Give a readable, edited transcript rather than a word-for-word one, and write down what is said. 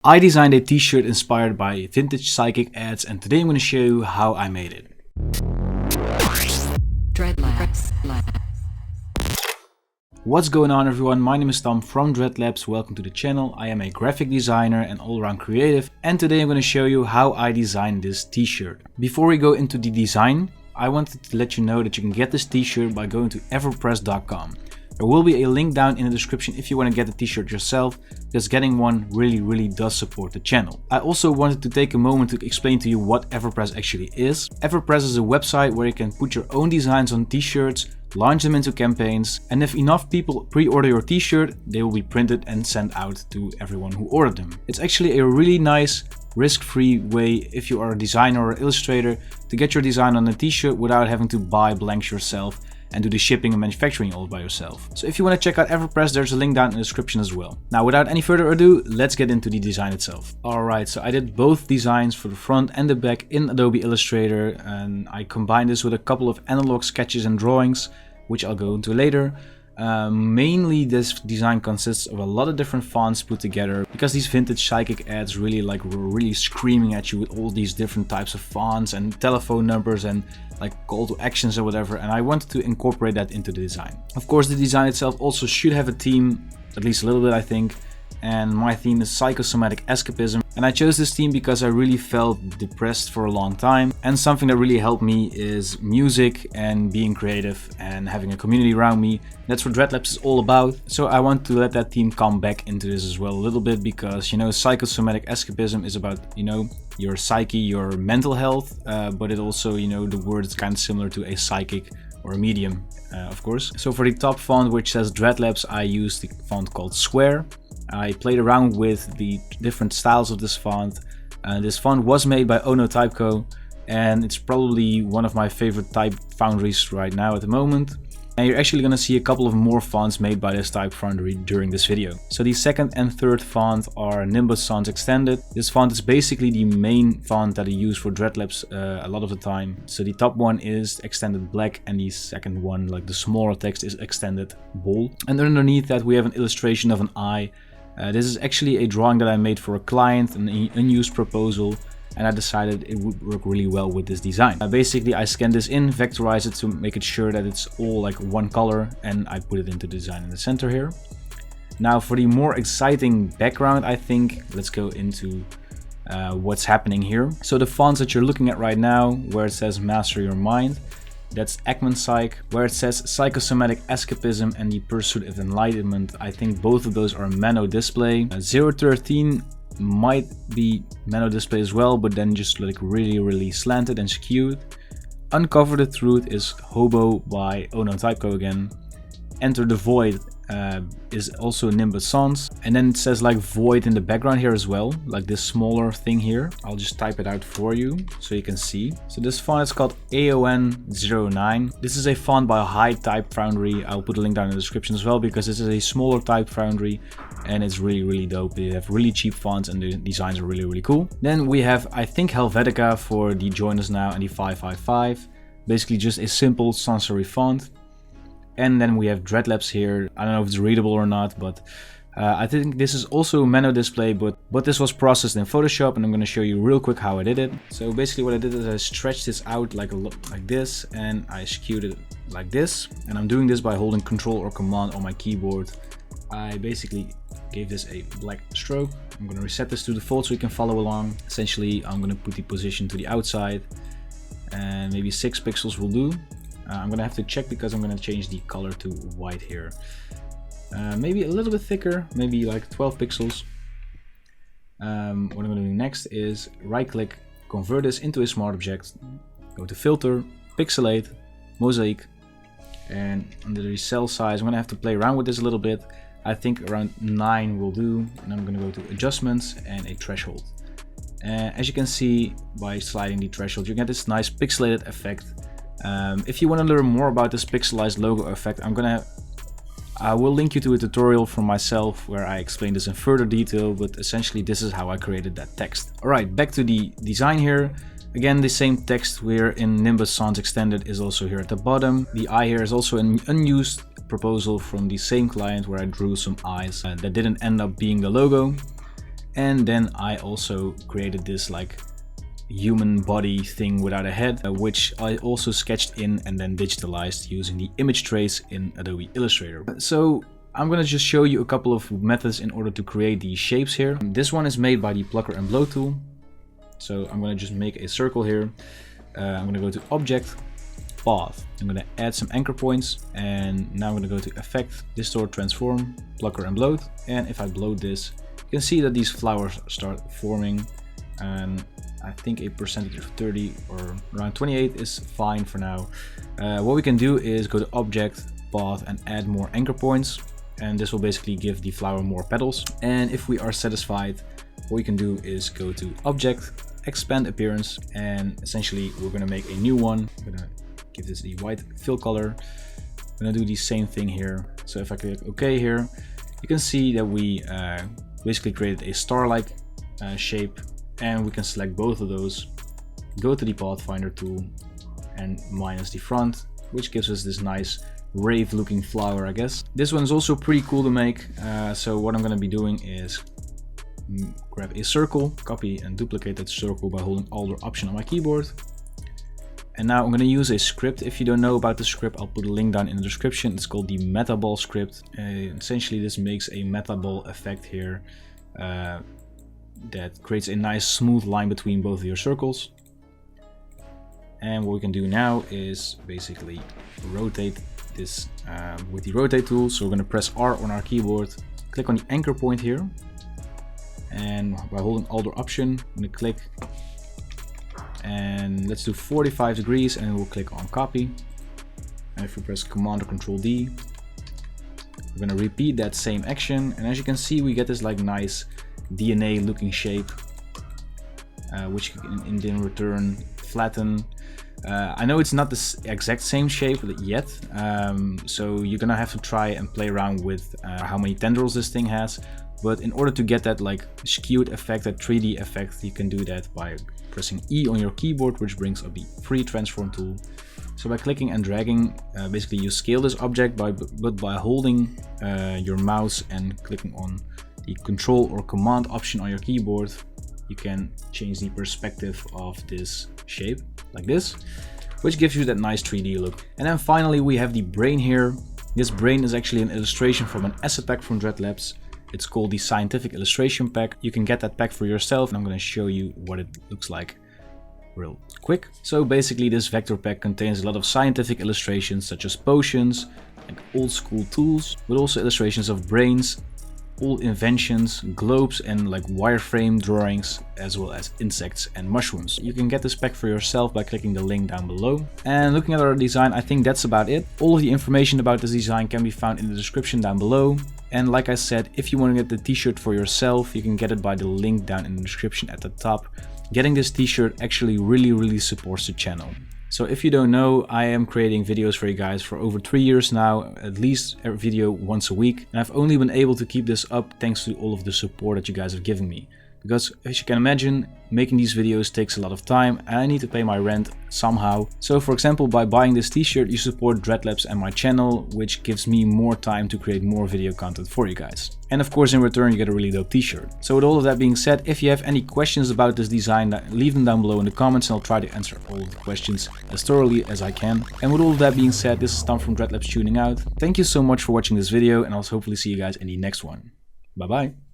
I designed a t-shirt inspired by vintage psychic ads, and today I'm going to show you how I made it. Dreadlabs. What's going on everyone, my name is Tom from Dreadlabs, welcome to the channel. I am a graphic designer and all-around creative, and today I'm going to show you how I designed this t-shirt. Before we go into the design, I wanted to let you know that you can get this t-shirt by going to everpress.com. There will be a link down in the description if you want to get the t-shirt yourself, because getting one really does support the channel. I also wanted to take a moment to explain to you what Everpress actually is. Everpress is a website where you can put your own designs on t-shirts, launch them into campaigns, and if enough people pre-order your t-shirt, they will be printed and sent out to everyone who ordered them. It's actually a really nice, risk-free way if you are a designer or illustrator to get your design on a t-shirt without having to buy blanks yourself and do the shipping and manufacturing all by yourself. So if you want to check out Everpress, there's a link down in the description as well. Now without any further ado, let's get into the design itself. Alright, so I did both designs for the front and the back in Adobe Illustrator, and I combined this with a couple of analog sketches and drawings, which I'll go into later. Mainly this design consists of a lot of different fonts put together, because these vintage psychic ads were really screaming at you with all these different types of fonts and telephone numbers and like call to actions or whatever, and I wanted to incorporate that into the design. Of course, the design itself also should have a theme, at least a little bit I think, and my theme is psychosomatic escapism. And I chose this theme because I really felt depressed for a long time, and something that really helped me is music and being creative and having a community around me. That's what Dreadlabs is all about. So I want to let that theme come back into this as well a little bit, because, you know, psychosomatic escapism is about, you know, your psyche, your mental health, but it also, you know, the word is kind of similar to a psychic or a medium, of course. So for the top font, which says Dreadlabs, I used the font called Square. I played around with the different styles of this font. This font was made by Ono Typeco, and it's probably one of my favorite type foundries right now at the moment. And you're actually going to see a couple of more fonts made by this type foundry during this video. So the second and third font are Nimbus Sans Extended. This font is basically the main font that I use for Dreadlabs a lot of the time. So the top one is Extended Black, and the second one, like the smaller text, is Extended Bold. And underneath that we have an illustration of an eye. This is actually a drawing that I made for a client, an unused proposal, and I decided it would work really well with this design. Basically, I scanned this in, vectorized it to make it sure that it's all like one color, and I put it into the design in the center here. Now for the more exciting background, I think, let's go into what's happening here. So the fonts that you're looking at right now, where it says Master Your Mind, that's Eckmannpsych. Where it says Psychosomatic Escapism and the Pursuit of Enlightenment, I think both of those are Meno Display. 013 might be Meno Display as well, but then just like really slanted and skewed. Uncover the Truth is Hobo by Ono Typeco again. Enter the Void is also Nimbus Sans, and then it says like Void in the background here as well, like this smaller thing here. I'll just type it out for you so you can see. So this font is called AON09. This is a font by a high type foundry. I'll put a link down in the description as well, because this is a smaller type foundry and it's really dope. They have really cheap fonts and the designs are really cool. Then we have, I think, Helvetica for the Join Us Now and the 555. Basically just a simple sans serif font. And then we have Dreadlabs here. I don't know if it's readable or not, but I think this is also Meno Display, but this was processed in Photoshop, and I'm going to show you real quick how I did it. So basically what I did is I stretched this out like this, and I skewed it like this. And I'm doing this by holding Control or Command on my keyboard. I basically gave this a black stroke. I'm going to reset this to default so you can follow along. Essentially, I'm going to put the position to the outside, and maybe 6 pixels will do. I'm gonna have to check because I'm gonna change the color to white here. Maybe a little bit thicker, maybe like 12 pixels. What I'm gonna do next is right click, convert this into a smart object, go to Filter, Pixelate, Mosaic, and under the cell size, I'm gonna have to play around with this a little bit. I think around 9 will do, and I'm gonna go to Adjustments and a Threshold. As you can see, by sliding the threshold, you get this nice pixelated effect. If you want to learn more about this pixelized logo effect, I will link you to a tutorial from myself where I explain this in further detail, but essentially this is how I created that text. Alright, back to the design here. Again, the same text here in Nimbus Sans Extended is also here at the bottom. The eye here is also an unused proposal from the same client where I drew some eyes that didn't end up being the logo. And then I also created this like human body thing without a head, which I also sketched in and then digitalized using the image trace in Adobe Illustrator. So I'm gonna just show you a couple of methods in order to create these shapes here. This one is made by the plucker and blow tool. So I'm gonna just make a circle here. I'm gonna go to Object, Path. I'm gonna add some anchor points, and now I'm gonna go to Effect, Distort, Transform, Plucker and Bloat. And if I bloat this, you can see that these flowers start forming, and I think a percentage of 30 or around 28 is fine for now. What we can do is go to Object, Path, and add more anchor points, and this will basically give the flower more petals. And if we are satisfied, what we can do is go to Object, Expand Appearance, and essentially we're going to make a new one. I'm going to give this the white fill color. I'm going to do the same thing here. So if I click OK here, you can see that we basically created a star-like shape, and we can select both of those, go to the Pathfinder tool and minus the front, which gives us this nice rave looking flower, I guess. This one's also pretty cool to make. So what I'm going to be doing is grab a circle, copy and duplicate that circle by holding Alt or Option on my keyboard. And now I'm going to use a script. If you don't know about the script, I'll put a link down in the description. It's called the Metaball script. Essentially this makes a Metaball effect here that creates a nice smooth line between both of your circles. And what we can do now is basically rotate this with the rotate tool. So we're going to press R on our keyboard, click on the anchor point here, and by holding Alt or Option, I'm going to click, and let's do 45 degrees, and we'll click on copy. And if we press Command or Control D, we're going to repeat that same action, and as you can see we get this like nice DNA looking shape, which can in return flatten. I know it's not the exact same shape yet, so you're gonna have to try and play around with how many tendrils this thing has. But in order to get that like skewed effect, that 3D effect, you can do that by pressing E on your keyboard, which brings up the free transform tool. So by clicking and dragging, basically you scale this object, but by holding your mouse and clicking on the Control or Command option on your keyboard, you can change the perspective of this shape like this, which gives you that nice 3D look. And then finally we have the brain here. This brain is actually an illustration from an asset pack from Dreadlabs. It's called the Scientific Illustration Pack. You can get that pack for yourself, and I'm going to show you what it looks like real quick. So basically this vector pack contains a lot of scientific illustrations such as potions and old school tools, but also illustrations of brains, old inventions, globes, and like wireframe drawings, as well as insects and mushrooms. You can get this pack for yourself by clicking the link down below. And looking at our design, I think that's about it. All of the information about this design can be found in the description down below. And like I said, if you want to get the t-shirt for yourself, you can get it by the link down in the description at the top. Getting this t-shirt actually really supports the channel. So if you don't know, I am creating videos for you guys for over 3 years now, at least a video once a week. And I've only been able to keep this up thanks to all of the support that you guys have given me. Because as you can imagine, making these videos takes a lot of time and I need to pay my rent somehow. So for example, by buying this t-shirt, you support Dreadlabs and my channel, which gives me more time to create more video content for you guys. And of course, in return, you get a really dope t-shirt. So with all of that being said, if you have any questions about this design, leave them down below in the comments and I'll try to answer all of the questions as thoroughly as I can. And with all of that being said, this is Tom from Dreadlabs tuning out. Thank you so much for watching this video, and I'll hopefully see you guys in the next one. Bye bye.